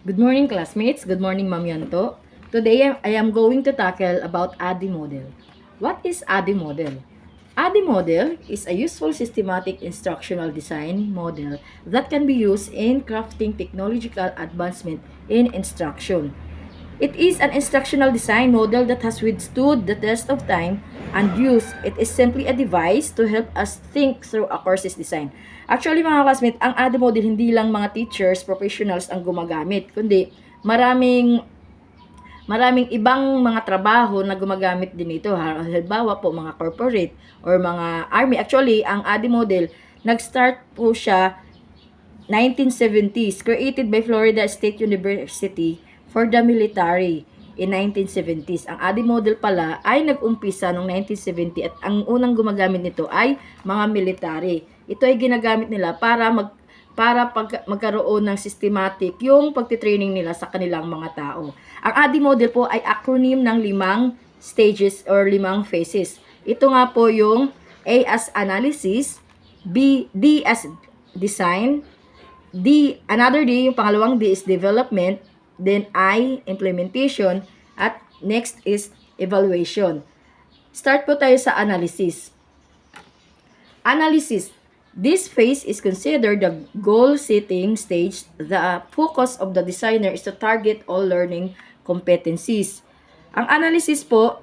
Good morning, classmates. Good morning, Ma'am Yanto. Today, I am going to tackle about ADDIE model. What is ADDIE model? ADDIE model is a useful systematic instructional design model that can be used in crafting technological advancement in instruction. It is an instructional design model that has withstood the test of time and use. It is simply a device to help us think through a course's design. Actually mga classmates, ang ADDIE model hindi lang mga teachers, professionals ang gumagamit, kundi maraming maraming ibang mga trabaho na gumagamit din ito. Halimbawa po mga corporate or mga army. Actually, ang ADDIE model, nag-start po siya 1970s, created by Florida State University for the military in 1970s. Ang ADDIE model pala ay nag-umpisa noong 1970 at ang unang gumagamit nito ay mga military. Ito ay ginagamit nila para magkaroon ng systematic yung pagtitraining nila sa kanilang mga tao. Ang ADDIE model po ay acronym ng 5 stages or 5 phases. Ito nga po yung A as analysis, D as design, another D, yung pangalawang D is development, then I, implementation, at next is evaluation. Start po tayo sa analysis. Analysis. This phase is considered the goal-setting stage. The focus of the designer is to target all learning competencies. Ang analysis po,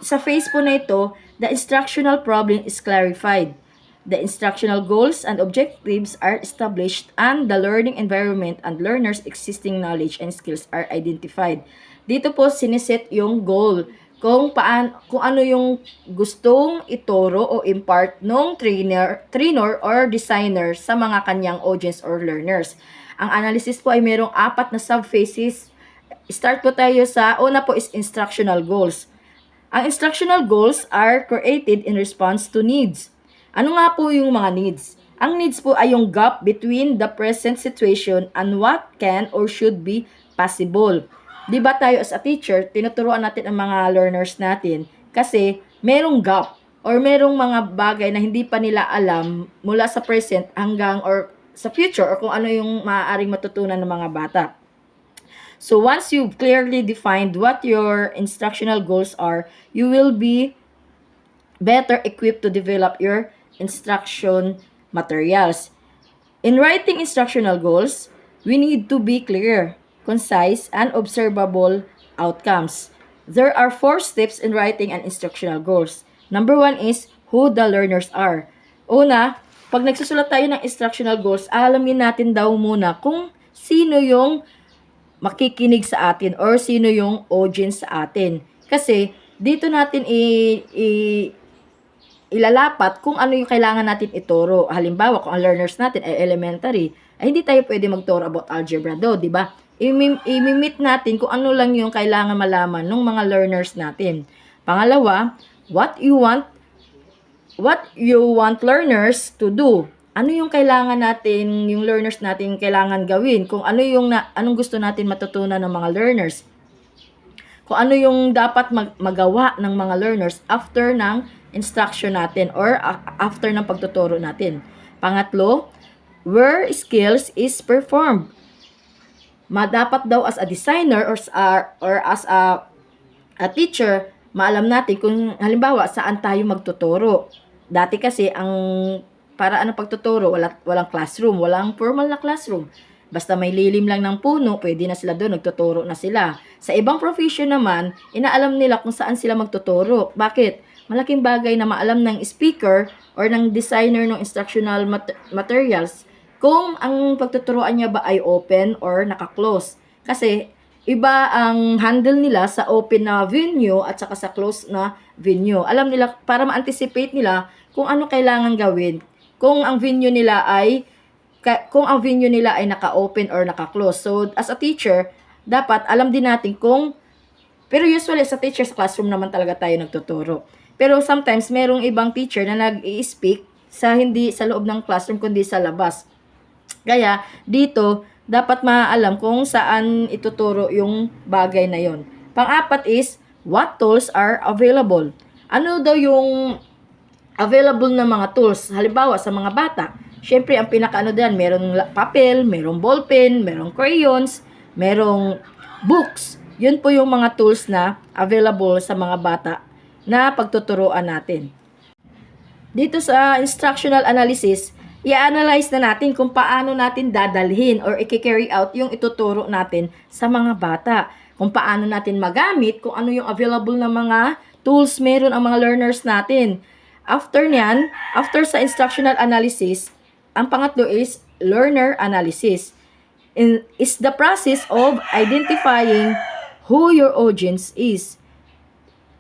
sa phase po na ito, the instructional problem is clarified. The instructional goals and objectives are established and the learning environment and learners' existing knowledge and skills are identified. Dito po siniset yung goal kung ano yung gustong ituro o impart ng trainer or designer sa mga kanyang audience or learners. Ang analysis po ay mayroong 4 na subphases. Start po tayo sa una po is instructional goals. Ang instructional goals are created in response to needs. Ano nga po yung mga needs? Ang needs po ay yung gap between the present situation and what can or should be possible. Di ba tayo as a teacher, tinuturuan natin ang mga learners natin kasi merong gap or merong mga bagay na hindi pa nila alam mula sa present hanggang or sa future or kung ano yung maaaring matutunan ng mga bata. So once you've clearly defined what your instructional goals are, you will be better equipped to develop your instruction materials. In writing instructional goals, we need to be clear, concise, and observable outcomes. There are 4 steps in writing an instructional goals. Number 1 is who the learners are. Una, pag nagsusulat tayo ng instructional goals, alamin natin daw muna kung sino yung makikinig sa atin or sino yung audience sa atin. Kasi dito natin ilalapat kung ano yung kailangan natin ituro. Halimbawa, kung ang learners natin ay elementary, ay hindi tayo pwede magturo about algebra do, di ba? I-meet natin kung ano lang yung kailangan malaman ng mga learners natin. Pangalawa, what you want learners to do. Ano yung kailangan natin, yung learners natin kailangan gawin? Kung ano yung anong gusto natin matutunan ng mga learners. Kung ano yung dapat magawa ng mga learners after ng instruction natin or after ng pagtuturo natin. Pangatlo, where skills is performed. Dapat daw as a designer or as a teacher, maalam natin kung halimbawa saan tayo magtuturo. Dati kasi ang paraan ng pagtuturo, walang classroom, walang formal na classroom. Basta may lilim lang ng puno, pwede na sila doon, nagtuturo na sila. Sa ibang profession naman, inaalam nila kung saan sila magtuturo. Bakit? Malaking bagay na maalam ng speaker or ng designer ng instructional materials kung ang pagtuturoan niya ba ay open or naka-close. Kasi iba ang handle nila sa open na venue at saka sa closed na venue. Alam nila, para ma-anticipate nila kung ano kailangan gawin. Kung ang venue nila ay naka-open or naka-close. So, as a teacher, dapat alam din natin pero usually as a teacher sa classroom naman talaga tayo nagtuturo. Pero sometimes merong ibang teacher na nag-i-speak hindi sa loob ng classroom kundi sa labas. Kaya dito dapat maalam kung saan ituturo yung bagay na yon. Pang-apat is what tools are available. Ano daw yung available na mga tools? Halimbawa sa mga bata, syempre ang pinakaano diyan, merong papel, merong ballpen, merong crayons, merong books. Yun po yung mga tools na available sa mga bata na pagtuturuan natin. Dito sa instructional analysis, i-analyze na natin kung paano natin dadalhin or i-carry out yung ituturo natin sa mga bata. Kung paano natin magamit, kung ano yung available na mga tools meron ang mga learners natin. After nyan, after sa instructional analysis, ang pangatlo is learner analysis. Is the process of identifying who your audience is,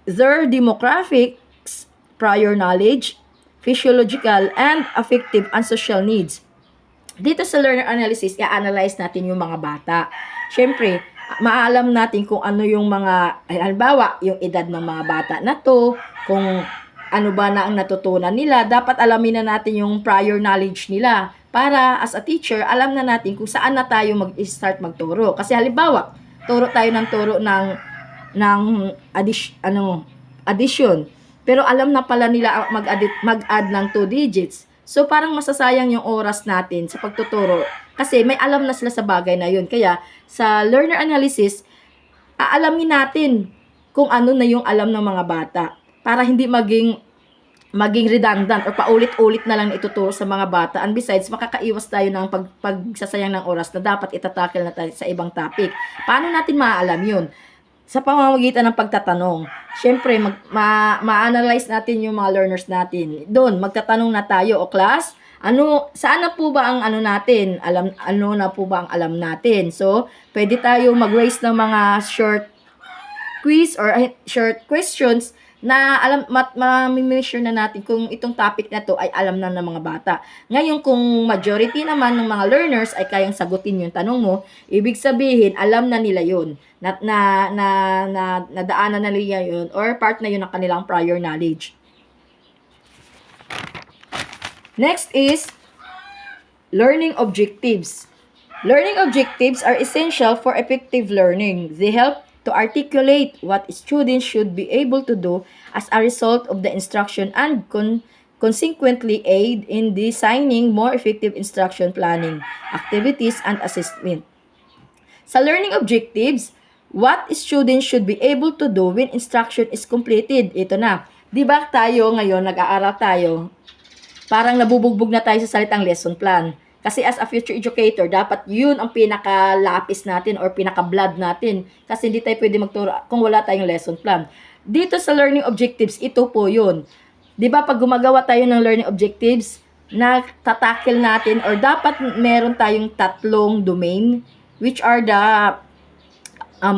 their demographics, prior knowledge, physiological, and affective and social needs. Dito sa learner analysis, i-analyze natin yung mga bata. Siyempre, maalam natin kung ano yung mga, halimbawa, yung edad ng mga bata na to, kung ano ba na ang natutunan nila, dapat alamin na natin yung prior knowledge nila para as a teacher, alam na natin kung saan na tayo mag-start magturo. Kasi halimbawa, turo tayo ng addition. Pero alam na pala nila mag-add ng 2 digits. So, parang masasayang yung oras natin sa pagtuturo. Kasi may alam na sila sa bagay na yun. Kaya, sa learner analysis, aalamin natin kung ano na yung alam ng mga bata. Para hindi maging redundant or paulit-ulit na lang ituturo sa mga bata. And besides, makakaiwas tayo ng pagsasayang ng oras na dapat itatakil na tayo sa ibang topic. Paano natin maaalam yun? Sa pamamagitan ng pagtatanong. Siyempre, ma-analyze natin yung mga learners natin. Doon, magtatanong na tayo, o class, saan na po ba ang natin? Ano na po ba ang alam natin? So, pwede tayo mag-raise ng mga short quiz or short questions na ma-measure na natin kung itong topic na to ay alam na ng mga bata. Ngayon, kung majority naman ng mga learners ay kayang sagutin yung tanong mo, ibig sabihin, alam na nila yun. Nadaanan na nila yun or part na yun ng kanilang prior knowledge. Next is learning objectives. Learning objectives are essential for effective learning. They help to articulate what students should be able to do as a result of the instruction and consequently aid in designing more effective instruction planning, activities, and assessment. Sa learning objectives, what students should be able to do when instruction is completed. Ito na. Di ba tayo ngayon, nag-aaral tayo, parang nabubugbog na tayo sa salitang lesson plan. Kasi as a future educator, dapat yun ang pinaka-lapis natin or pinaka-blood natin. Kasi hindi tayo pwede magturo kung wala tayong lesson plan. Dito sa learning objectives, ito po yun. Di ba pag gumagawa tayo ng learning objectives, natatakil natin or dapat meron tayong 3 domain, which are the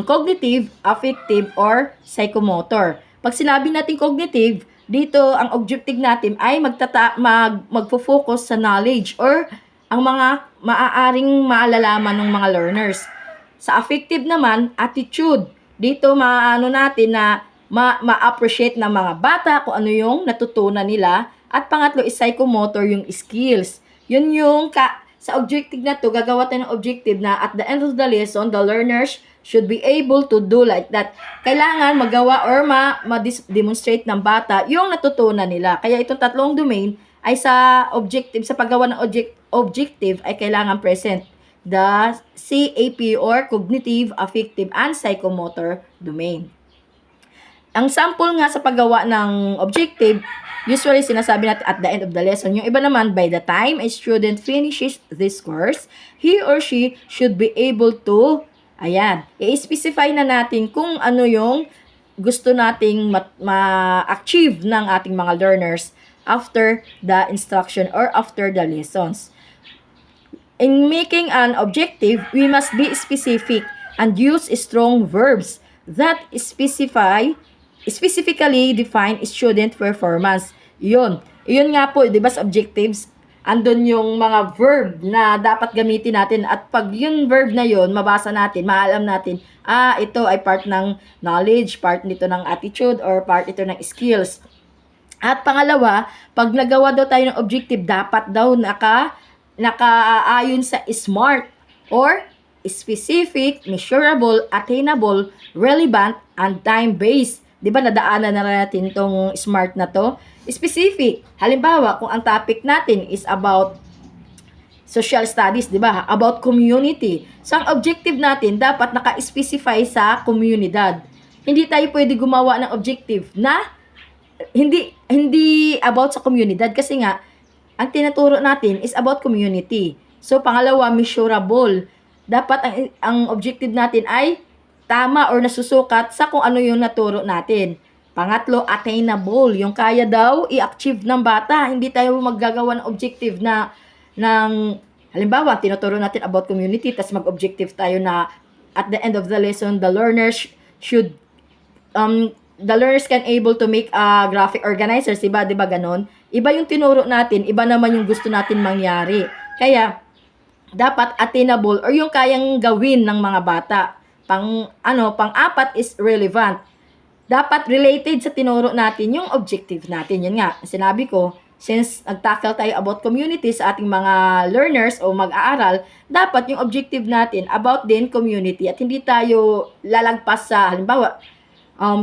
cognitive, affective, or psychomotor. Pag sinabi natin cognitive, dito ang objective natin ay magfo-focus sa knowledge or ang mga maaaring maalalaman ng mga learners. Sa affective naman, attitude. Dito natin na ma-appreciate ng mga bata kung ano yung natutunan nila. At pangatlo is psychomotor, yung skills. Yun yung sa objective na to, gagawa tayo ng objective na at the end of the lesson, the learners should be able to do like that. Kailangan magawa or ma-demonstrate ng bata yung natutunan nila. Kaya itong 3 domain ay sa objective, sa paggawa ng objective ay kailangan present the CAP or cognitive, affective, and psychomotor domain. Ang sample nga sa paggawa ng objective, usually sinasabi natin at the end of the lesson. Yung iba naman, by the time a student finishes this course, he or she should be able to, i-specify na natin kung ano yung gusto nating ma-achieve ng ating mga learners after the instruction or after the lessons. In making an objective, we must be specific and use strong verbs that specifically define student performance. Yun nga po, di ba sa objectives, andun yung mga verb na dapat gamitin natin at pag yung verb na yun, mabasa natin, maalam natin, ito ay part ng knowledge, part nito ng attitude, or part ito ng skills. At pangalawa, pag nagawa daw tayo ng objective, dapat daw nakaayon sa SMART or specific, measurable, attainable, relevant, and time-based. Di ba nadaanan na natin itong SMART na to? Specific. Halimbawa, kung ang topic natin is about social studies, di ba? About community. So, ang objective natin, dapat naka-specify sa komunidad. Hindi tayo pwede gumawa ng objective na hindi about sa komunidad kasi nga, ang tinuturo natin is about community. So, pangalawa, measurable. Dapat ang objective natin ay tama or nasusukat sa kung ano yung naturo natin. Pangatlo, attainable. Yung kaya daw i-achieve ng bata. Hindi tayo maggagawa ng objective na halimbawa, tinuturo natin about community, tas mag-objective tayo na at the end of the lesson, the learners can able to make graphic organizers, diba ganon? Iba yung tinuro natin, iba naman yung gusto natin mangyari. Kaya, dapat attainable or yung kayang gawin ng mga bata. Pang-apat is relevant. Dapat related sa tinuro natin yung objective natin. Yan nga, sinabi ko, since nag-tackle tayo about community sa ating mga learners o mag-aaral, dapat yung objective natin about din community at hindi tayo lalagpas sa, halimbawa,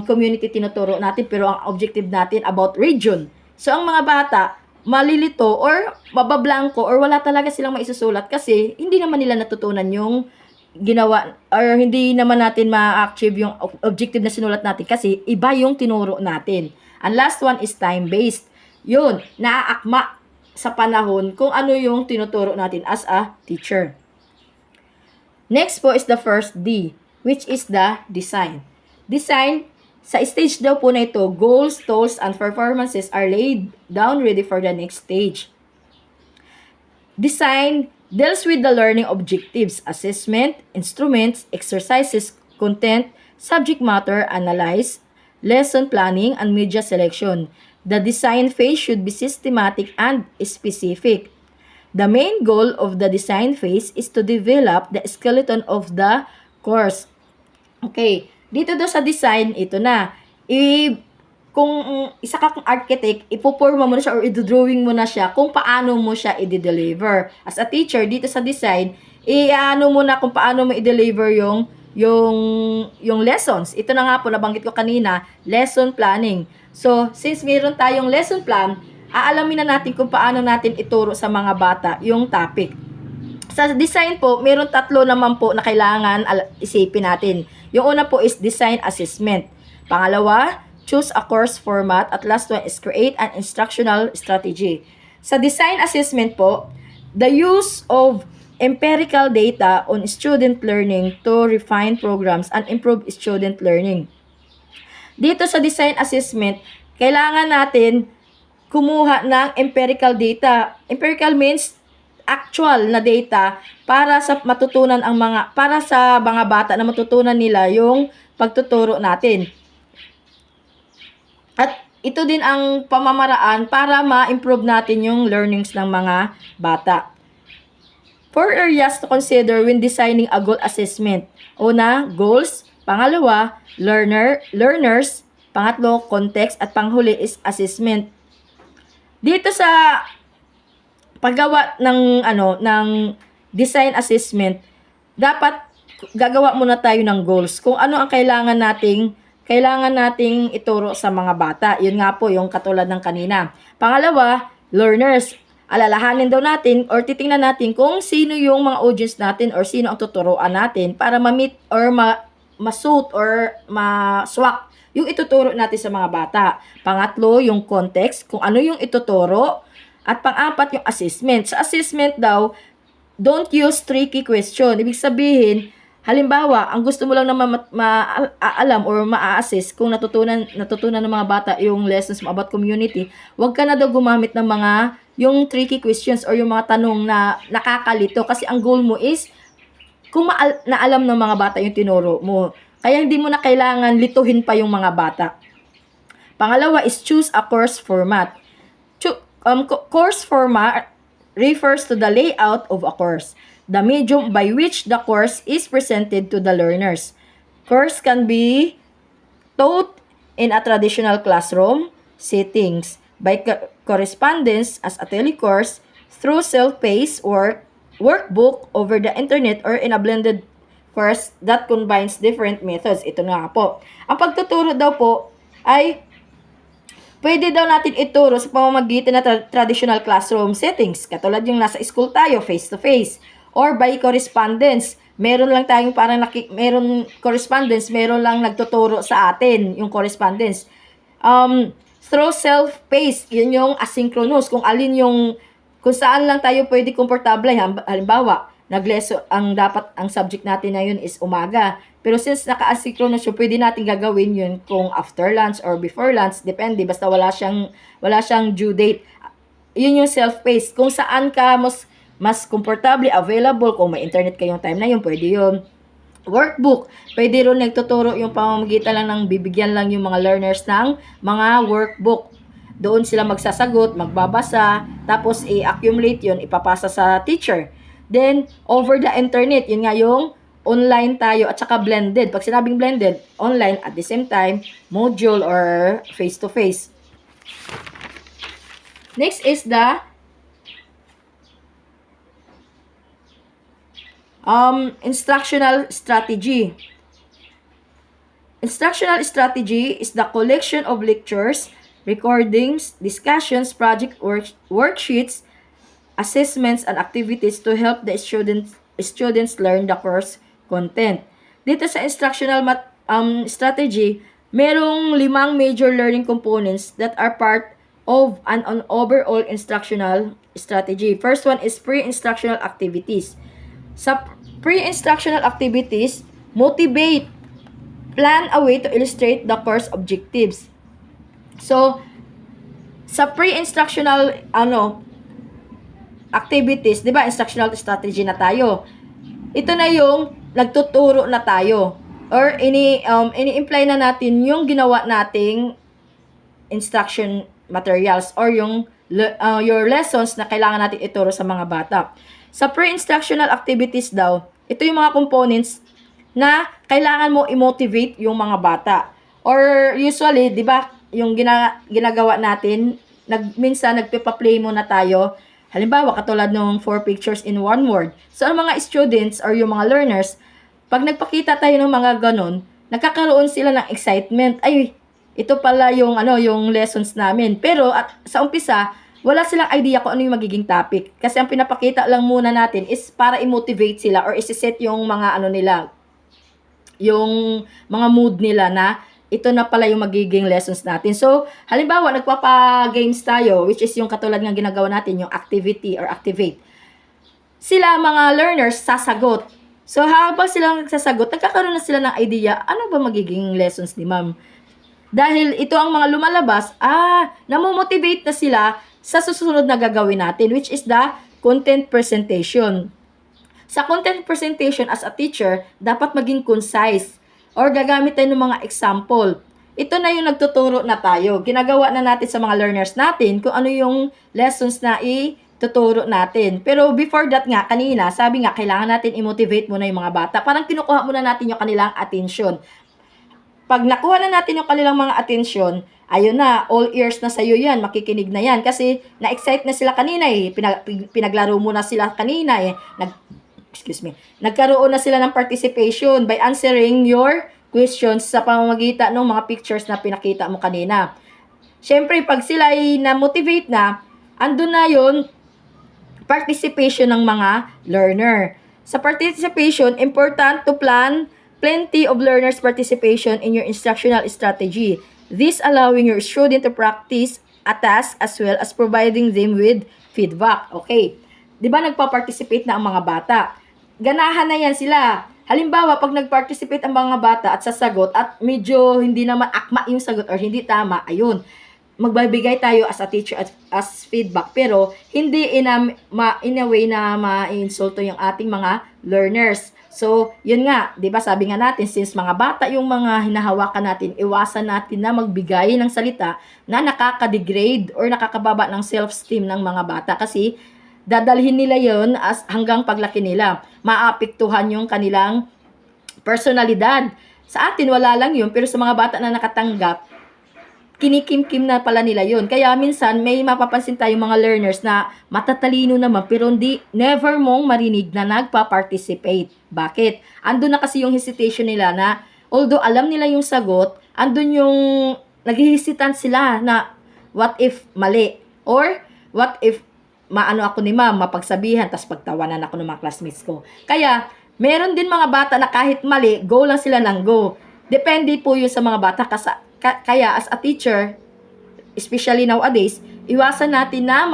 community tinuturo natin pero ang objective natin about region. So, ang mga bata, malilito or mabablanko or wala talaga silang maisusulat kasi hindi naman nila natutunan yung ginawa or hindi naman natin ma-achieve yung objective na sinulat natin kasi iba yung tinuro natin. And last one is time-based. Yun, naaakma sa panahon kung ano yung tinuturo natin as a teacher. Next po is the first D, which is the design. Design, sa stage daw po na ito, goals, tools, and performances are laid down ready for the next stage. Design deals with the learning objectives, assessment, instruments, exercises, content, subject matter, analyze, lesson planning, and media selection. The design phase should be systematic and specific. The main goal of the design phase is to develop the skeleton of the course. Okay, dito daw sa design, ito na. Kung isa kang architect, ipoporma mo na siya or i-drawing mo na siya kung paano mo siya i-deliver. As a teacher, dito sa design, i-ano mo na kung paano mo i-deliver yung lessons. Ito na nga po, nabanggit ko kanina, lesson planning. So, since meron tayong lesson plan, aalamin na natin kung paano natin ituro sa mga bata yung topic. Sa design po, meron 3 naman po na kailangan isipin natin. Yung una po is design assessment. Pangalawa, choose a course format. At last one is create an instructional strategy. Sa design assessment po, the use of empirical data on student learning to refine programs and improve student learning. Dito sa design assessment, kailangan natin kumuha ng empirical data. Empirical means actual na data para sa mga bata na matutunan nila yung pagtuturo natin. At ito din ang pamamaraan para ma-improve natin yung learnings ng mga bata. 4 areas to consider when designing a goal assessment. Una, goals. Pangalawa, learners. Pangatlo, context. At panghuli is assessment. Dito sa paggawa ng design assessment, dapat gagawa muna tayo ng goals. Kung ano ang kailangan nating ituro sa mga bata. Yun nga po, yung katulad ng kanina. Pangalawa, learners. Alalahanin daw natin or titingnan natin kung sino yung mga audience natin or sino ang tuturuan natin para ma-meet or ma-suit or ma-swak yung ituturo natin sa mga bata. Pangatlo, yung context, kung ano yung ituturo. At pang-apat, yung assessment. Sa assessment daw, don't use tricky question. Ibig sabihin, halimbawa, ang gusto mo lang naman alam or ma-assess kung natutunan ng mga bata yung lessons mo about community, wag ka na daw gumamit ng yung tricky questions or yung mga tanong na nakakalito kasi ang goal mo is kung naalam ng mga bata yung tinuro mo. Kaya hindi mo na kailangan lituhin pa yung mga bata. Pangalawa is choose a course format. Course format refers to the layout of a course, the medium by which the course is presented to the learners. Course can be taught in a traditional classroom settings, by correspondence as a telecourse, through self-paced workbook over the internet, or in a blended course that combines different methods. Ito nga po. Ang pagtuturo daw po ay Pwede daw natin ituro sa pamamagitan ng traditional classroom settings, katulad yung nasa school tayo, face-to-face, or by correspondence. Meron lang tayong parang meron correspondence, meron lang nagtuturo sa atin yung correspondence. Through self-paced, yun yung asynchronous, kung alin yung, kung saan lang tayo pwede komportable. Halimbawa, ang subject natin na yun is umaga. Pero since naka-asynchronous yun, pwede natin gagawin yun kung after lunch or before lunch, depende, basta wala siyang due date. Yun yung self-paced. Kung saan ka mas comfortably available, kung may internet kayong time na yun, pwede yun. Workbook, pwede rin nagtuturo yung pamamagitan lang ng bibigyan lang yung mga learners ng mga workbook. Doon sila magsasagot, magbabasa, tapos i-accumulate yun, ipapasa sa teacher. Then, over the internet, yun nga yung online tayo at saka blended. Pag sinabing blended, online at the same time, module or face-to-face. Next is the instructional strategy. Instructional strategy is the collection of lectures, recordings, discussions, project worksheets, assessments, and activities to help the students learn the course content. Dito sa instructional strategy, merong 5 major learning components that are part of an overall instructional strategy. First one is pre-instructional activities. Sa pre-instructional activities, motivate, plan a way to illustrate the course objectives. So, sa pre-instructional activities, 'di ba, instructional strategy na tayo. Ito na yung nagtuturo na tayo or ini-imply na natin yung ginawa nating instruction materials or yung your lessons na kailangan natin ituro sa mga bata. Sa pre-instructional activities daw, ito yung mga components na kailangan mo i-motivate yung mga bata. Or usually, 'di ba, yung ginagawa natin, minsan nagpe-play muna tayo. Halimbawa, katulad ng 4 pictures in 1 word. So, ang mga students or yung mga learners, pag nagpakita tayo ng mga ganon, nagkakaroon sila ng excitement. Ay, ito pala yung yung lessons namin. Pero sa umpisa, wala silang idea kung ano yung magiging topic. Kasi ang pinapakita lang muna natin is para i-motivate sila or isi-set yung mga nila, yung mga mood nila na ito na pala yung magiging lessons natin. So, halimbawa, nagpapa-games tayo, which is yung katulad ng ginagawa natin, yung activity or activate. Sila, mga learners, sasagot. So, habang sila nagsasagot, nagkakaroon na sila ng idea, ano ba magiging lessons ni ma'am? Dahil ito ang mga lumalabas, namomotivate na sila sa susunod na gagawin natin, which is the content presentation. Sa content presentation as a teacher, dapat maging concise or gagamit tayo ng mga example. Ito na yung nagtuturo na tayo. Ginagawa na natin sa mga learners natin kung ano yung lessons na ituturo natin. Pero before that nga, kanina, sabi nga, kailangan natin i-motivate muna yung mga bata. Parang kinukuha muna natin yung kanilang attention. Pag nakuha na natin yung kanilang mga attention, ayun na, all ears na sa'yo yan, makikinig na yan. Kasi na-excite na sila kanina pinaglaro muna sila kanina nagkaroon na sila ng participation by answering your questions sa pamamagitan ng mga pictures na pinakita mo kanina. Siyempre, pag sila ay na-motivate na, andun na yun, participation ng mga learner. Sa participation, important to plan plenty of learners' participation in your instructional strategy. This allowing your student to practice a task as well as providing them with feedback. Okay. Di ba nagpa-participate na ang mga bata? Ganahan na yan sila. Halimbawa, pag nag-participate ang mga bata at sasagot at medyo hindi naman akma yung sagot or hindi tama, ayun, magbibigay tayo as a teacher as feedback. Pero, hindi in a way na ma-insulto yung ating mga learners. So, yun nga, di ba sabi nga natin, since mga bata yung mga hinahawakan natin, iwasan natin na magbigay ng salita na nakaka-degrade or nakakababa ng self-esteem ng mga bata. Kasi, dadalhin nila yon as hanggang paglaki nila. Maapektuhan yung kanilang personalidad. Sa atin, wala lang yun. Pero sa mga bata na nakatanggap, kinikim-kim na pala nila yun. Kaya minsan, may mapapansin tayong mga learners na matatalino naman, pero never mong marinig na nagpa-participate. Bakit? Andun na kasi yung hesitation nila na, although alam nila yung sagot, andun yung naghihesitant sila na what if mali? Or what if maano ako ni ma'am, mapagsabihan, tas pagtawanan ako ng mga classmates ko. Kaya, meron din mga bata na kahit mali, go lang sila ng go. Depende po yun sa mga bata. Kaya as a teacher, especially nowadays, iwasan natin na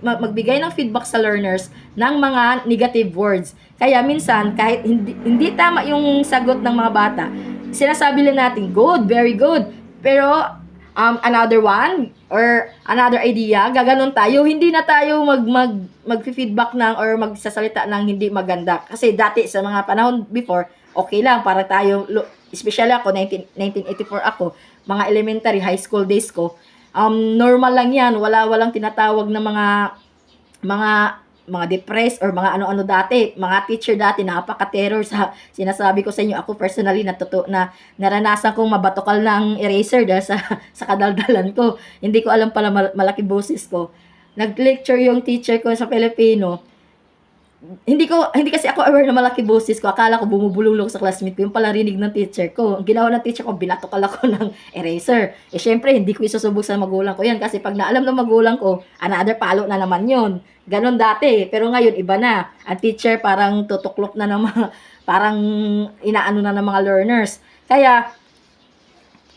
magbigay ng feedback sa learners ng mga negative words. Kaya minsan, kahit hindi tama yung sagot ng mga bata, sinasabi lang natin, good, very good. Pero, another one, or another idea, gaganon tayo, hindi na tayo mag-feedback ng or magsasalita ng hindi maganda. Kasi dati, sa mga panahon before, okay lang, para tayo, especially ako, 1984 ako, mga elementary, high school days ko, normal lang yan, walang tinatawag na mga depressed or mga ano-ano dati. Mga teacher dati, napaka-terror sa sinasabi ko sa inyo. Ako personally, na naranasan kong mabatokal ng eraser dahil sa kadaldalan ko. Hindi ko alam pala malaki boses ko. Nag-lecture yung teacher ko sa Filipino. Hindi kasi ako aware na malaki boses ko. Akala ko bumubulong sa classmate ko. Yung pala rinig ng teacher ko. Ang ginawa ng teacher ko, binatokal ako ng eraser. Syempre, hindi ko isusubok sa magulang ko yan. Kasi pag naalam ng magulang ko, another palo na naman yun. Ganon dati. Pero ngayon, iba na. Ang teacher parang tutuklok na ng mga, parang inaano na ng mga learners. Kaya,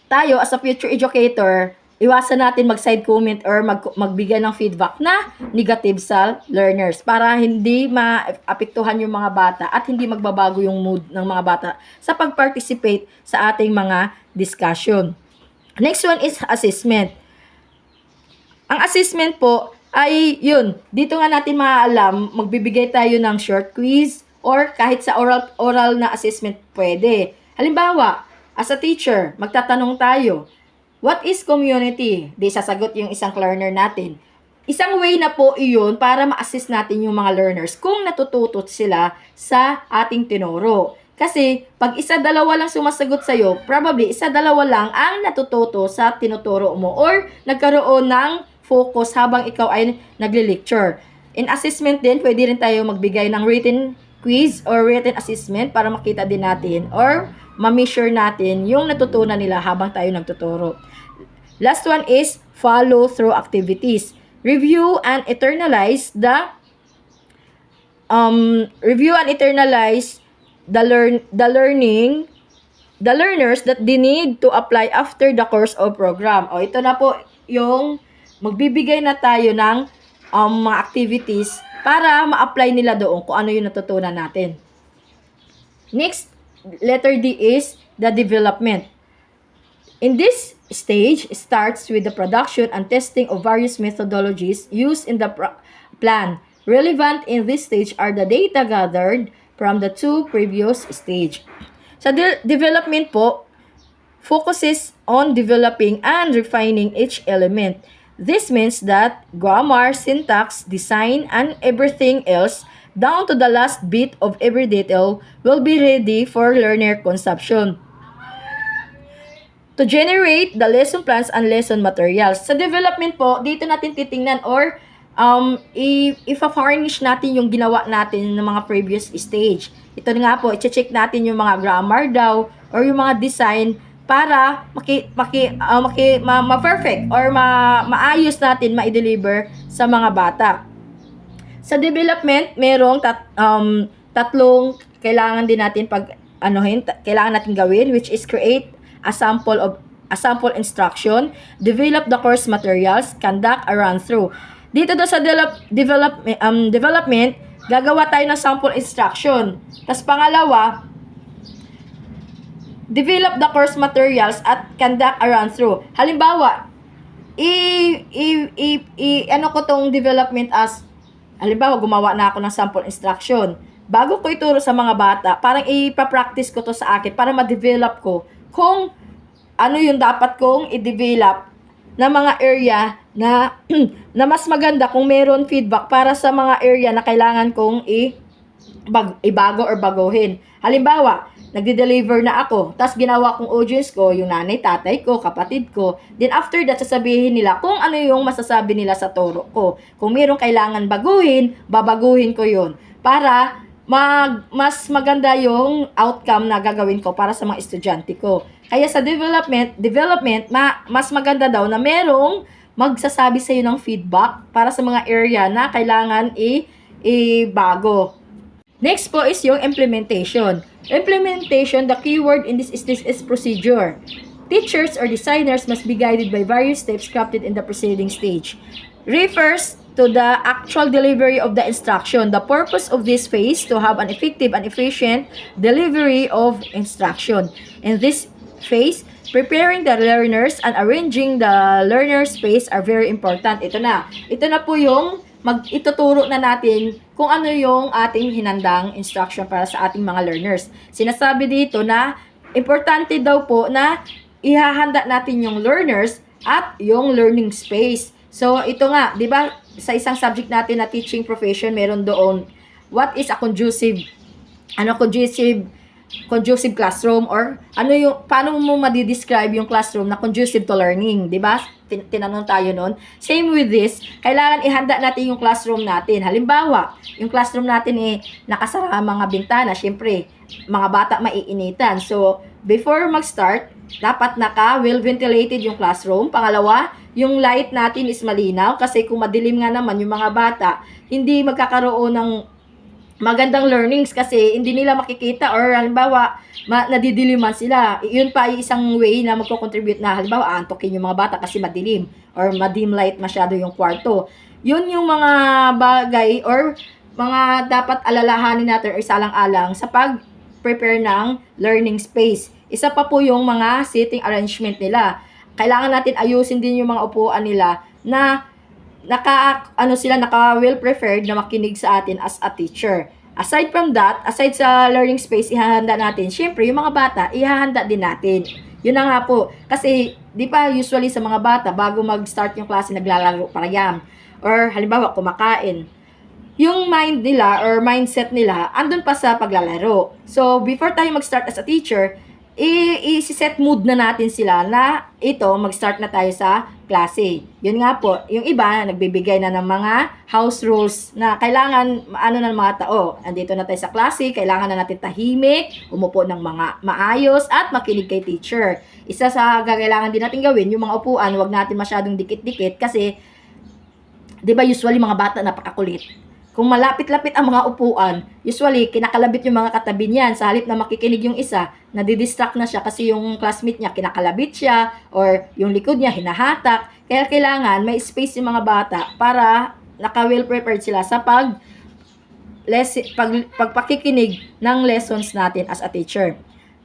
tayo as a future educator, iwasan natin mag-side comment or magbigay ng feedback na negative sa learners para hindi maapektuhan yung mga bata at hindi magbabago yung mood ng mga bata sa pag-participate sa ating mga discussion. Next one is assessment. Ang assessment po ay yun, dito nga natin maaalam, magbibigay tayo ng short quiz or kahit sa oral na assessment pwede. Halimbawa, as a teacher, magtatanong tayo, what is community? Di sasagot yung isang learner natin. Isang way na po iyon para ma-assist natin yung mga learners kung natututo sila sa ating tinuro. Kasi pag isa-dalawa lang sumasagot sa'yo, probably isa-dalawa lang ang natututo sa tinuturo mo or nagkaroon ng focus habang ikaw ay nagle-lecture. In assessment din, pwede rin tayo magbigay ng written quiz or written assessment para makita din natin or ma-measure natin yung natutunan nila habang tayo nagtuturo. Last one is follow-through activities. Review and internalize the learners that they need to apply after the course of program. O ito na po yung magbibigay na tayo ng mga activities para ma-apply nila doon kung ano yung natutunan natin. Next, letter D is the development. In this stage starts with the production and testing of various methodologies used in the plan. Relevant in this stage are the data gathered from the two previous stage. Sa development po, focuses on developing and refining each element. This means that grammar, syntax, design, and everything else, down to the last bit of every detail, will be ready for learner consumption. To generate the lesson plans and lesson materials. Sa development po, dito natin titingnan or i-varnish natin yung ginawa natin ng mga previous stage. Ito nga po, i-check natin yung mga grammar daw or yung mga design para ma-perfect or maayos natin ma-deliver sa mga bata. Sa development, merong tatlong kailangan din natin kailangan natin gawin, which is create a sample instruction, develop the course materials, conduct a run-through. Dito sa development, gagawa tayo ng sample instruction. Tapos pangalawa, develop the course materials at conduct a run-through. Halimbawa, ano ko tong development as, halimbawa, gumawa na ako ng sample instruction. Bago ko ituro sa mga bata, parang ipapractice ko to sa akin para ma-develop ko kung ano yung dapat kong i-develop na mga area na mas maganda kung meron feedback para sa mga area na kailangan kong ibago or baguhin. Halimbawa, nagde-deliver na ako, tapos ginawa kong audience ko, yung nanay, tatay ko, kapatid ko. Then after that, sasabihin nila kung ano yung masasabi nila sa turo ko. Kung mayroong kailangan baguhin, babaguhin ko yun. Para mas maganda yung outcome na gagawin ko para sa mga estudyante ko. Kaya sa development mas maganda daw na merong magsasabi sa iyo ng feedback para sa mga area na kailangan i-bago. Next po is yung implementation. Implementation, the keyword in this is procedure. Teachers or designers must be guided by various steps crafted in the preceding stage. Refers to the actual delivery of the instruction. The purpose of this phase to have an effective and efficient delivery of instruction. In this phase, preparing the learners and arranging the learner space are very important. Ito na po yung ituturo na natin kung ano yung ating hinandang instruction para sa ating mga learners. Sinasabi dito na importante daw po na ihahanda natin yung learners at yung learning space. So, ito nga, di ba, sa isang subject natin na teaching profession, meron doon, what is a conducive classroom, or paano mo ma-describe yung classroom na conducive to learning, di ba? Tinanong tayo noon. Same with this, kailangan ihanda natin yung classroom natin. Halimbawa, yung classroom natin nakasara mga bintana, syempre, mga bata maiinitan. So, before mag-start, dapat well ventilated yung classroom. Pangalawa, yung light natin is malinaw kasi kung madilim nga naman yung mga bata, hindi magkakaroon ng magandang learnings kasi hindi nila makikita, or halimbawa nadidiliman sila. Yun pa isang way na magko-contribute na halimbawa aantokin yung mga bata kasi madilim or madim light masyado yung kwarto. Yun yung mga bagay or mga dapat alalahanin natin or isalang-alang sa pag-prepare ng learning space. Isa pa po yung mga seating arrangement nila. Kailangan natin ayusin din yung mga upuan nila na naka well preferred na makinig sa atin as a teacher. Aside from that, aside sa learning space, ihahanda natin. Syempre, yung mga bata, ihahanda din natin. Yun na nga po. Kasi, di ba, usually sa mga bata, bago mag-start yung klase, naglalaro para yan. Or, halimbawa, kumakain. Yung mind nila or mindset nila, andun pa sa paglalaro. So, before tayo mag-start as a teacher, i-set mood na natin sila na mag-start na tayo sa klase. Yun nga po, yung iba, nagbibigay na ng mga house rules na kailangan, ng mga tao. Andito na tayo sa klase, kailangan na natin tahimik, umupo ng mga maayos, at makinig kay teacher. Isa sa kailangan din natin gawin, yung mga upuan, huwag natin masyadong dikit-dikit kasi, di ba usually mga bata napakakulit. Kung malapit-lapit ang mga upuan, usually, kinakalabit yung mga katabi niyan. Sa halip na makikinig yung isa, nadidistract na siya kasi yung classmate niya, kinakalabit siya, or yung likod niya, hinahatak. Kaya kailangan may space yung mga bata para naka-well prepared sila sa pagpakikinig ng lessons natin as a teacher.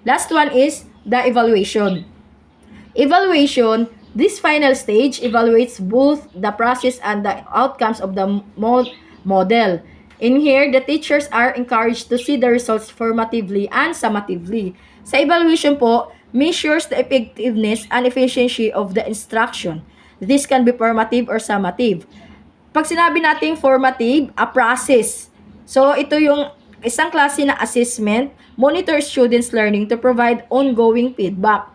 Last one is the evaluation. Evaluation, this final stage evaluates both the process and the outcomes of the model. In here, the teachers are encouraged to see the results formatively and summatively. Sa evaluation po, measures the effectiveness and efficiency of the instruction. This can be formative or summative. Pag sinabi natin formative, a process. So, ito yung isang klase na assessment, monitor students' learning to provide ongoing feedback.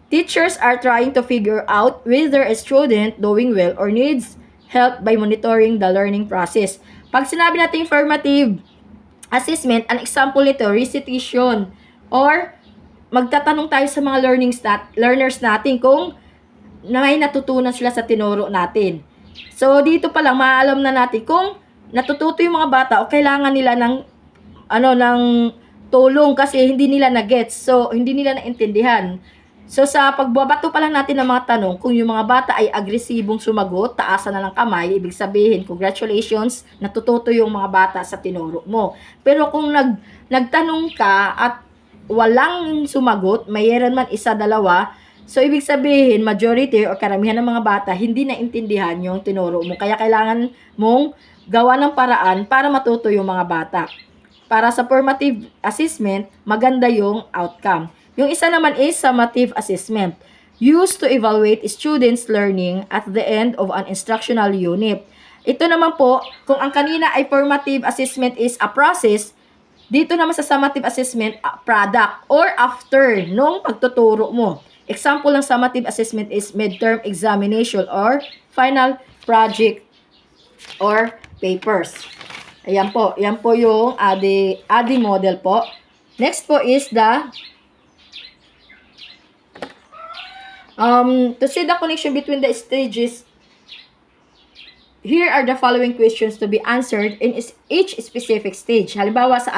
Teachers are trying to figure out whether a student doing well or needs help by monitoring the learning process. Pag sinabi natin formative assessment, an example nito, recitation, or magtatanong tayo sa mga learners natin kung may natutunan sila sa tinuro natin. So, dito pa lang, maalam na natin kung natututo yung mga bata o kailangan nila ng tulong kasi hindi nila na-gets. So, hindi nila naintindihan. So, sa pagbabato pa lang natin ng mga tanong, kung yung mga bata ay agresibong sumagot, taasan na ng kamay, ibig sabihin, congratulations, natututo yung mga bata sa tinuro mo. Pero kung nagtanong ka at walang sumagot, mayroon man isa, dalawa, so ibig sabihin, majority o karamihan ng mga bata, hindi naintindihan yung tinuro mo. Kaya kailangan mong gawa ng paraan para matuto yung mga bata. Para sa formative assessment, maganda yung outcome. Yung isa naman is summative assessment, used to evaluate students' learning at the end of an instructional unit. Ito naman po, kung ang kanina ay formative assessment is a process, dito naman sa summative assessment, product or after nung pagtuturo mo. Example ng summative assessment is midterm examination or final project or papers. Ayan po yung ADDIE model po. Next po is the to see the connection between the stages here are the following questions to be answered in each specific stage. Halimbawa, sa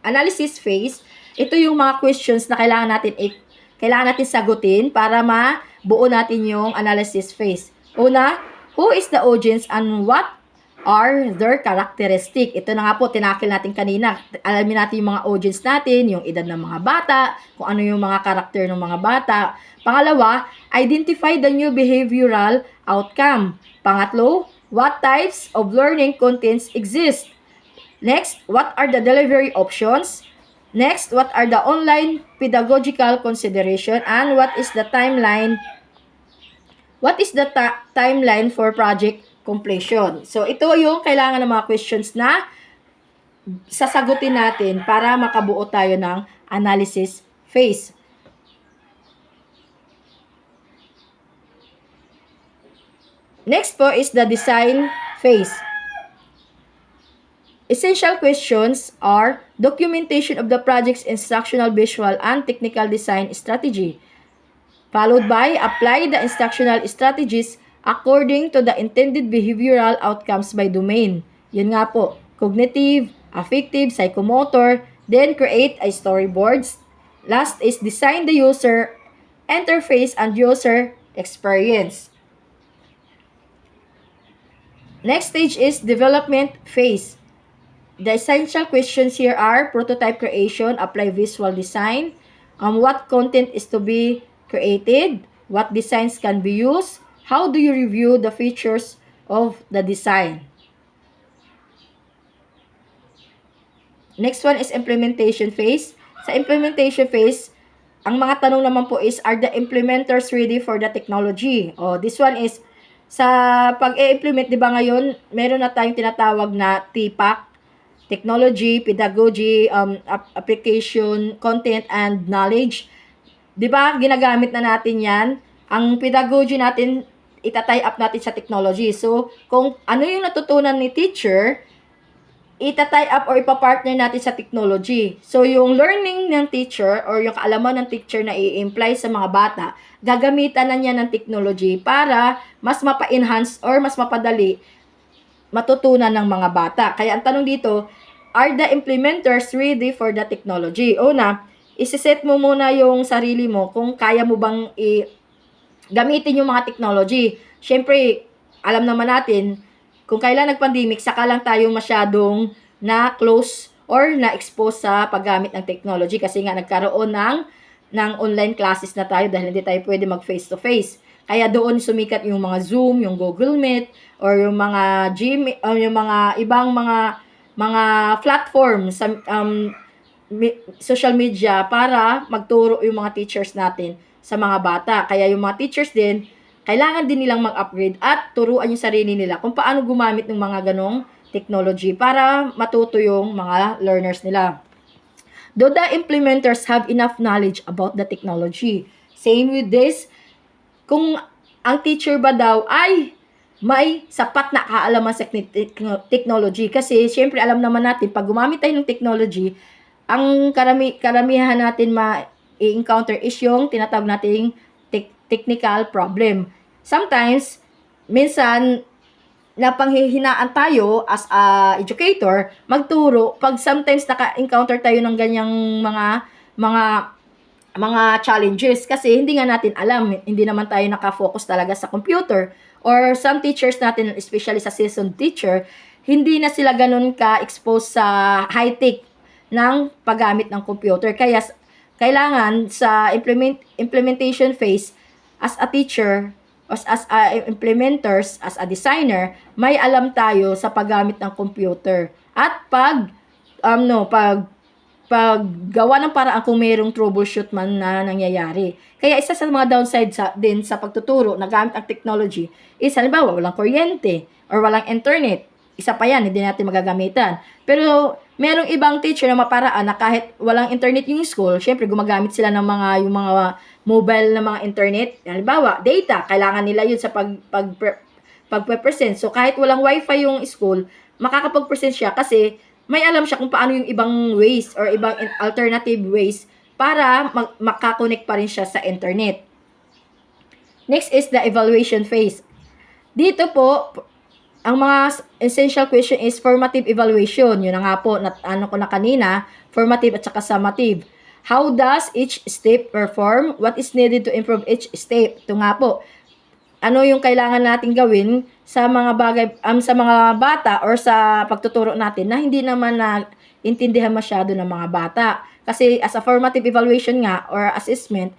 analysis phase, ito yung mga questions na kailangan natin sagutin para mabuo natin yung analysis phase. Una, who is the audience and what are their characteristic? Ito na nga po, tinakil natin kanina. Alamin natin yung mga audience natin, yung edad ng mga bata, kung ano yung mga karakter ng mga bata. Pangalawa, identify the new behavioral outcome. Pangatlo, what types of learning contents exist? Next, what are the delivery options? Next, what are the online pedagogical consideration? And what is the timeline? What is the timeline for project completion? So, ito yung kailangan ng mga questions na sasagutin natin para makabuo tayo ng analysis phase. Next po is the design phase. Essential questions are documentation of the project's instructional, visual, and technical design strategy, followed by apply the instructional strategies according to the intended behavioral outcomes by domain. Yun nga po, cognitive, affective, psychomotor, then create a storyboards. Last is design the user interface and user experience. Next stage is development phase. The essential questions here are prototype creation, apply visual design, what content is to be created, what designs can be used, how do you review the features of the design. Next one is implementation phase. Sa implementation phase, ang mga tanong naman po is, are the implementers ready for the technology? This one is, sa pag-i-implement, di ba ngayon, meron na tayong tinatawag na TPAC, Technology, Pedagogy, Application, Content, and Knowledge. Di ba, ginagamit na natin yan. Ang pedagogy natin, itatie up natin sa technology. So, kung ano yung natutunan ni teacher, itatie up or ipapartner natin sa technology. So, yung learning ng teacher or yung kaalaman ng teacher na i-imply sa mga bata, gagamitan na niya ng technology para mas mapa-enhance or mas mapadali matutunan ng mga bata. Kaya ang tanong dito, are the implementers ready for the technology? Una, isiset mo muna yung sarili mo kung kaya mo bang gamitin yung mga technology. Siyempre, alam naman natin, kung kailan nag-pandemic, saka lang tayo masyadong na-close or na-expose sa paggamit ng technology kasi nga nagkaroon ng online classes na tayo dahil hindi tayo pwede mag face-to-face. Kaya doon sumikat yung mga Zoom, yung Google Meet, or yung mga Gmail, or yung mga ibang mga platform sa social media para magturo yung mga teachers natin sa mga bata. Kaya yung mga teachers din, kailangan din nilang mag-upgrade at turuan yung sarili nila kung paano gumamit ng mga ganong technology para matuto yung mga learners nila. Do the implementers have enough knowledge about the technology? Same with this, kung ang teacher ba daw ay may sapat na kaalaman sa technology. Kasi, syempre, alam naman natin, pag gumamit tayo ng technology, ang karamihan natin ma-encounter is yung tinatawag nating technical problem. Sometimes, minsan, napanghihinaan tayo as a educator, magturo, pag sometimes naka-encounter tayo ng ganyang mga challenges kasi hindi nga natin alam, hindi naman tayo nakafocus talaga sa computer. Or some teachers natin, especially sa seasoned teacher, hindi na sila ganun ka-expose sa high-tech ng paggamit ng computer. Kaya kailangan sa implementation phase, as a teacher, as a implementers, as a designer, may alam tayo sa paggamit ng computer. At paggawa ng paraan kung mayroong troubleshoot man na nangyayari. Kaya isa sa mga downside din sa pagtuturo na gamit ang technology is halimbawa walang kuryente or walang internet. Isa pa yan, hindi natin magagamitan. Pero merong ibang teacher na maparaan na kahit walang internet yung school, syempre gumagamit sila ng yung mga mobile na mga internet. Halimbawa, data, kailangan nila yun sa pagpe-present. So kahit walang wifi yung school, makakapag-present siya kasi may alam siya kung paano yung ibang ways or ibang alternative ways para makakonect pa rin siya sa internet. Next is the evaluation phase. Dito po, ang mga essential question is formative evaluation. Yun na nga po, ano ko na kanina, formative at saka summative. How does each step perform? What is needed to improve each step? Ito nga po, ano yung kailangan natin gawin sa mga bagay, sa mga bata or sa pagtuturo natin na hindi naman na intindihan masyado ng mga bata. Kasi as a formative evaluation nga or assessment,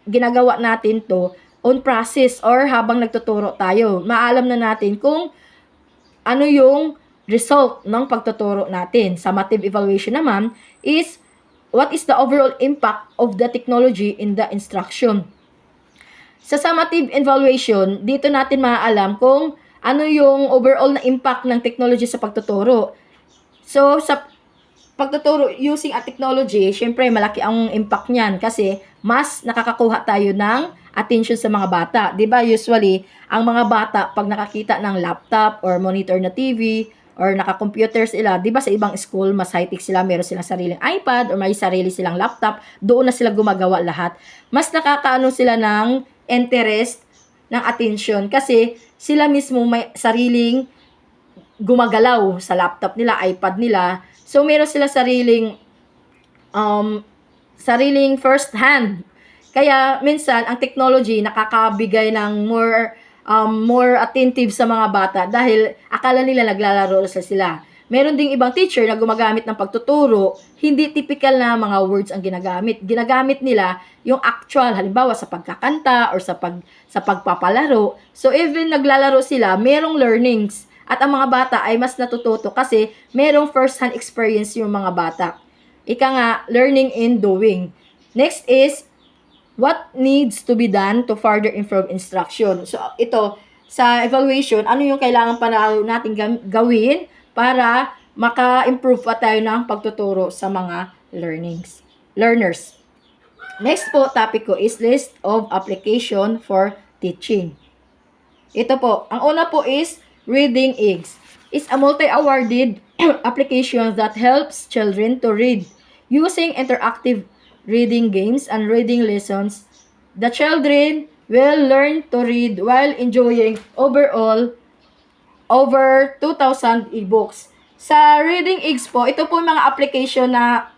ginagawa natin to on process or habang nagtuturo tayo. Maalam na natin kung ano yung result ng pagtuturo natin. Summative evaluation naman is what is the overall impact of the technology in the instruction. Sa summative evaluation, dito natin maaalam kung ano yung overall na impact ng technology sa pagtuturo. So, sa pagtuturo using a technology, syempre malaki ang impact niyan kasi mas nakakakuha tayo ng attention sa mga bata. 'Di ba? Usually, ang mga bata pag nakakita ng laptop or monitor na TV or naka-computer sila, 'di ba sa ibang school mas high-tech sila, meron silang sariling iPad or may sarili silang laptop, doon na sila gumagawa lahat. Mas nakakaano sila ng interest, ng attention kasi sila mismo may sariling gumagalaw sa laptop nila, iPad nila. So, meron sila sariling first hand. Kaya, minsan, ang technology nakakabigay ng more attentive sa mga bata dahil akala nila naglalaro sila. Meron ding ibang teacher na gumagamit ng pagtuturo, hindi typical na mga words ang ginagamit. Ginagamit nila yung actual, halimbawa sa pagkakanta or sa pagpapalaro. So, even naglalaro sila, merong learnings. At ang mga bata ay mas natututo kasi merong first-hand experience yung mga bata. Ika nga, learning in doing. Next is, what needs to be done to further improve instruction? So, ito, sa evaluation, ano yung kailangan pa natin gawin para maka-improve pa tayo ng pagtuturo sa mga learners. Next po, topic ko is list of application for teaching. Ito po, ang una po is Reading Eggs. It's a multi-awarded application that helps children to read using interactive reading games and reading lessons. The children will learn to read while enjoying overall over 2,000 ebooks. Sa Reading Eggs po, ito po yung mga application na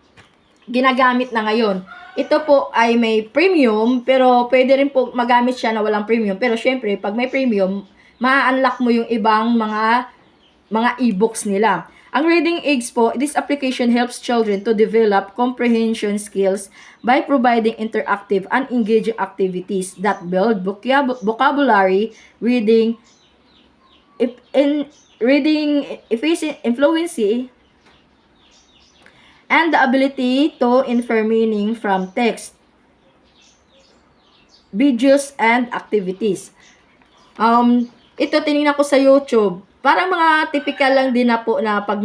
ginagamit na ngayon. Ito po ay may premium, pero pwede rin po magamit siya na walang premium. Pero syempre, pag may premium, ma-unlock mo yung ibang mga ebooks nila. Ang Reading Eggs po, this application helps children to develop comprehension skills by providing interactive and engaging activities that build vocabulary, reading fluency, and the ability to infer meaning from text, videos, and activities. Ito tinignan ko sa YouTube. Parang mga typical lang din na po na pag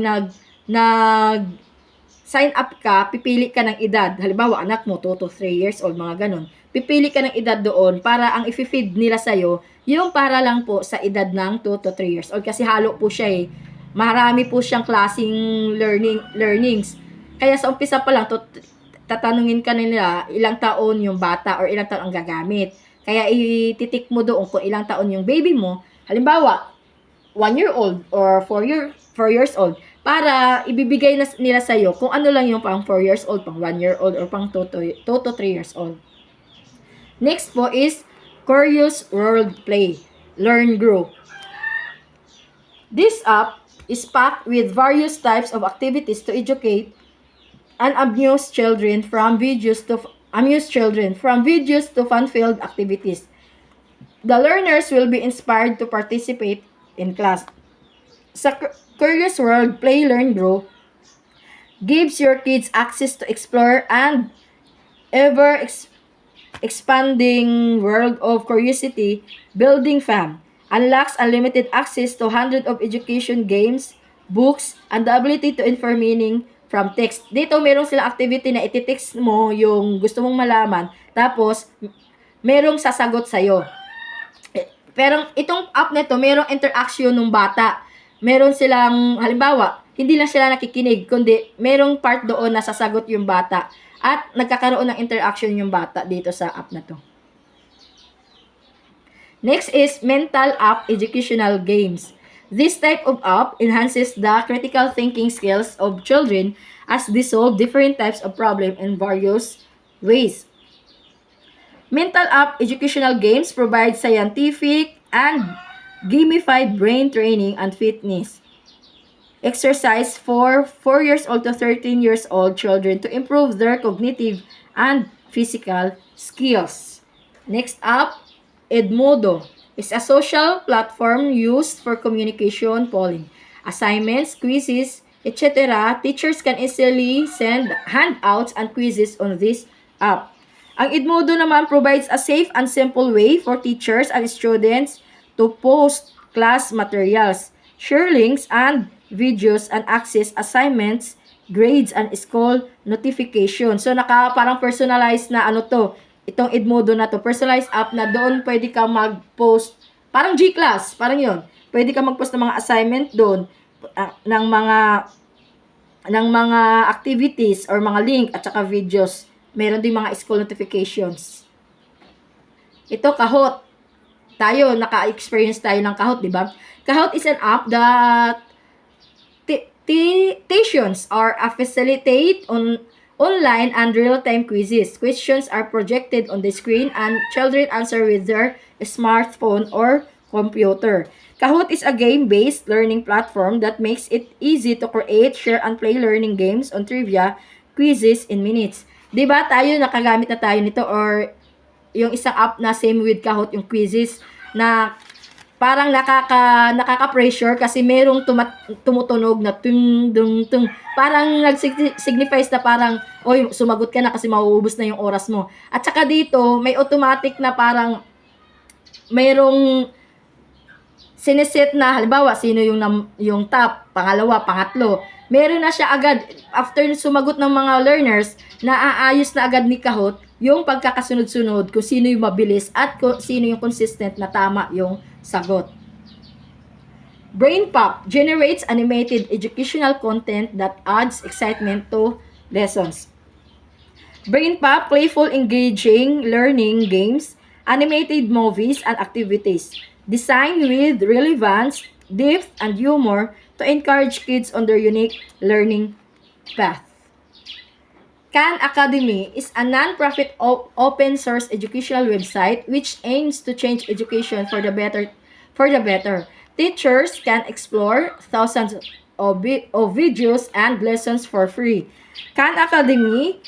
sign up ka, pipili ka ng edad. Halimbawa, anak mo, 2 to 3 years old, mga ganun. Pipili ka ng edad doon para ang i-feed nila sa'yo, yung para lang po sa edad ng 2 to 3 years old. Kasi halo po siya eh. Marami po siyang klaseng learnings. Kaya sa umpisa pa lang, tatanungin ka nila ilang taon yung bata or ilang taon ang gagamit. Kaya ititik mo doon kung ilang taon yung baby mo. Halimbawa, 1 year old or 4 years old. Para ibibigay nila sa'yo kung ano lang yung pang 4 years old, pang 1 year old, or pang 2 to 3 years old. Next po is Curious World Play. Learn, Grow. This app is packed with various types of activities to educate and amuse children from videos to fun-filled activities. The learners will be inspired to participate in class. Sa Curious World Play, Learn, Grow gives your kids access to explore and expanding world of curiosity, building fun. Unlocks unlimited access to hundreds of education games, books, and the ability to infer meaning from text. Dito, meron silang activity na iti-text mo yung gusto mong malaman, tapos merong sasagot sa'yo. Pero itong app nito, merong interaction ng bata. Meron silang, halimbawa, hindi lang sila nakikinig, kundi merong part doon na sasagot yung bata. At nagkakaroon ng interaction yung bata dito sa app na to. Next is mental app educational games. This type of app enhances the critical thinking skills of children as they solve different types of problems in various ways. Mental app educational games provide scientific and gamified brain training and fitness exercise for 4 years old to 13 years old children to improve their cognitive and physical skills. Next up, Edmodo is a social platform used for communication, polling, assignments, quizzes, etc. Teachers can easily send handouts and quizzes on this app. Ang Edmodo naman provides a safe and simple way for teachers and students to post class materials, share links and videos, and access assignments, grades, and school notification. So, parang personalized na itong Edmodo na to, personalized app na doon pwede ka mag-post, parang G-Class, parang yon. Pwede ka mag-post ng mga assignment doon, ng mga activities or mga link at saka videos. Meron din mga school notifications. Ito, Kahoot. Naka-experience tayo ng Kahoot, di ba? Kahoot is an app that teaches or facilitate online and real-time quizzes. Questions are projected on the screen and children answer with their smartphone or computer. Kahoot is a game-based learning platform that makes it easy to create, share, and play learning games on trivia quizzes in minutes. Diba nakagamit na tayo nito, or yung isang app na same with Kahoot, yung quizzes na parang nakaka-pressure kasi merong tumutunog na tung dung tung. Parang nag-signifies na parang, oy, sumagot ka na kasi mauubos na yung oras mo. At saka dito, may automatic na parang merong sineset na, halimbawa, sino yung top, pangalawa, pangatlo. Meron na siya agad, after sumagot ng mga learners, naaayos na agad ni Kahoot yung pagkakasunod-sunod kung sino yung mabilis at kung sino yung consistent na tama yung sagot. BrainPop generates animated educational content that adds excitement to lessons. BrainPop, playful, engaging learning games, animated movies, and activities designed with relevance, depth, and humor to encourage kids on their unique learning path. Khan Academy is a non-profit open source educational website which aims to change education for the better. Teachers can explore thousands of videos and lessons for free. Khan Academy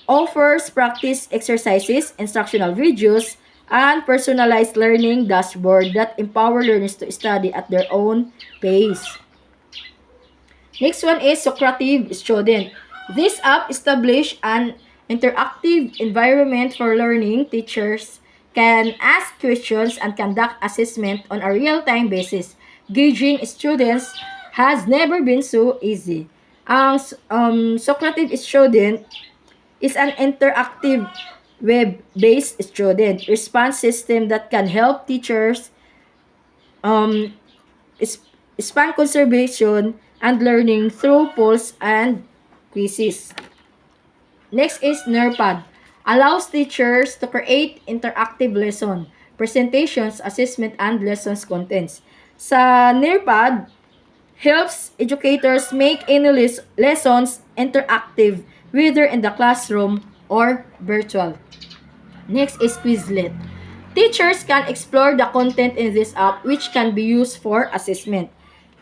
offers practice exercises, instructional videos, and personalized learning dashboard that empower learners to study at their own pace. Next one is Socrative Student. This app established an interactive environment for learning. Teachers can ask questions and conduct assessment on a real-time basis. Gauging students has never been so easy. Ang Socrative Student is an interactive web-based student response system that can help teachers span conservation and learning through polls and quizzes. Next is NERPAD. Allows teachers to create interactive lesson, presentations, assessment, and lessons contents. Sa NERPAD, helps educators make any lessons interactive, whether in the classroom or virtual. Next is Quizlet. Teachers can explore the content in this app which can be used for assessment.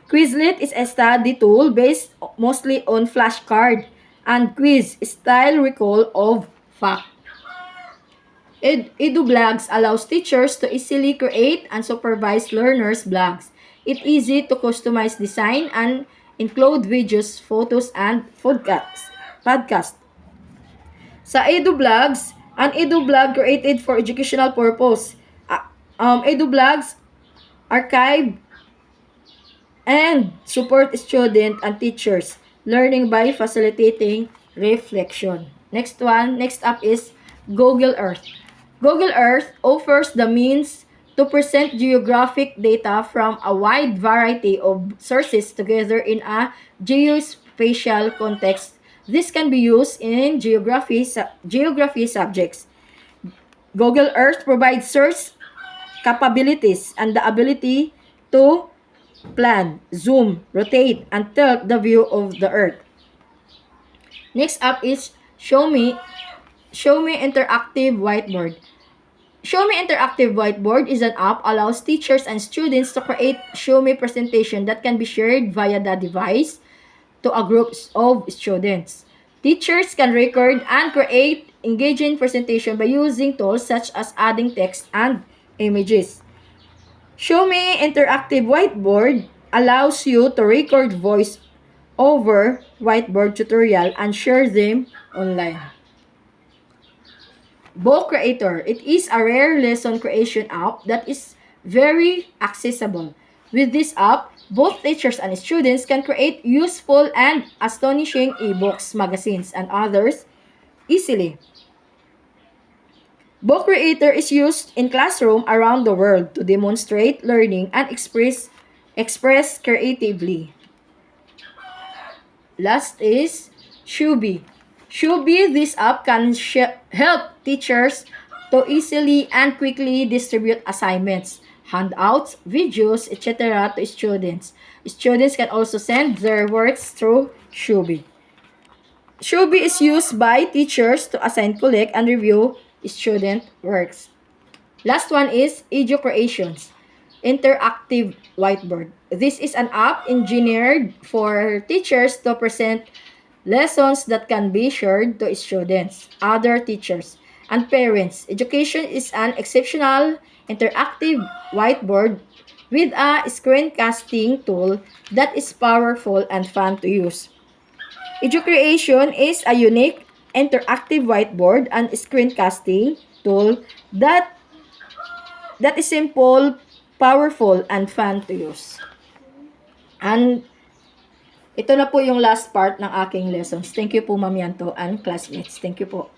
Quizlet is a study tool based mostly on flashcard and quiz style recall of fact. EduBlogs allows teachers to easily create and supervise learners' blogs. It's easy to customize design and include videos, photos, and podcast. Sa EduBlogs, an EduBlog created for educational purpose. EduBlogs archive and support student and teachers learning by facilitating reflection. Next up is Google Earth. Google Earth offers the means to present geographic data from a wide variety of sources together in a geospatial context. This can be used in geography subjects. Google Earth provides search capabilities and the ability to plan, zoom, rotate, and tilt the view of the Earth. Next up is Show Me Interactive Whiteboard. Show Me Interactive Whiteboard is an app allows teachers and students to create Show Me presentation that can be shared via the device to a group of students. Teachers can record and create engaging presentation by using tools such as adding text and images. Show Me Interactive Whiteboard allows you to record voice over whiteboard tutorial and share them online. Book Creator. It is a rare lesson creation app that is very accessible. With this app, both teachers and students can create useful and astonishing ebooks, magazines, and others easily. Book Creator is used in classroom around the world to demonstrate learning and express creatively. Last is Shubi. Shubi, this app can help teachers to easily and quickly distribute assignments, handouts, videos, etc. to students. Students can also send their works through Shubi. Shubi is used by teachers to assign, collect, and review student works. Last one is EduCreations, Interactive Whiteboard. This is an app engineered for teachers to present lessons that can be shared to students, other teachers, and parents. Education is an exceptional interactive whiteboard with a screencasting tool that is powerful and fun to use. EduCreation is a unique interactive whiteboard and screencasting tool that is simple, powerful, and fun to use. And ito na po yung last part ng aking lessons. Thank you po, Ma'am Yanto and classmates. Thank you po.